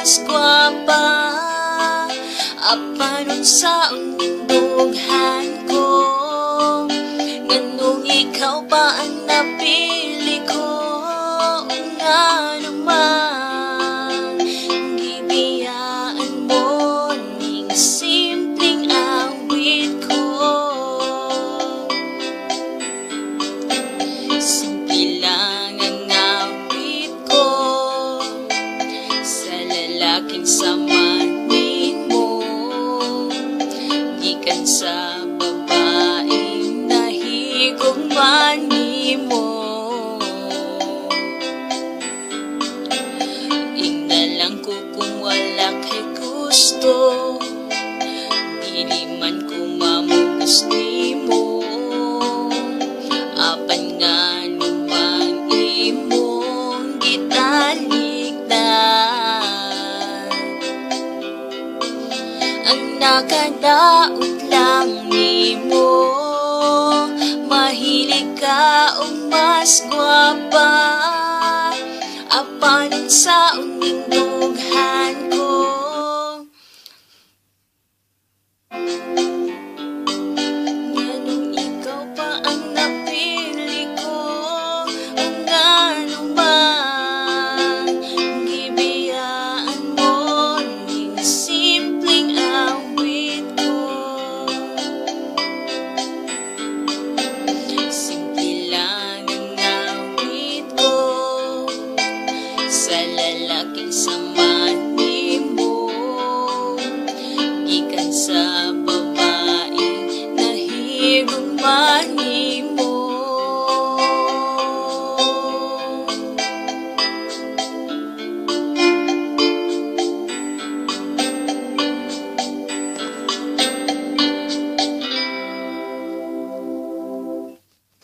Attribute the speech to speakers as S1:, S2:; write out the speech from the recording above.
S1: mas gwapa. Apanon sa undughan ko, nganong ikaw pa ang napili ko. Nga naman gibiyaan mo ning simpleng awit ko. Simple lang ang awit ko sa lalaking samanin mo, gikan sa babaeng nahigugman nimo. Ingnalang ko kung wala kay gusto, dili man ko mamugas nimo. Apan nga naman imong gitalikdan, ang nakadaot lang nimo. Mahilig ka o mas gwapa, apanon sa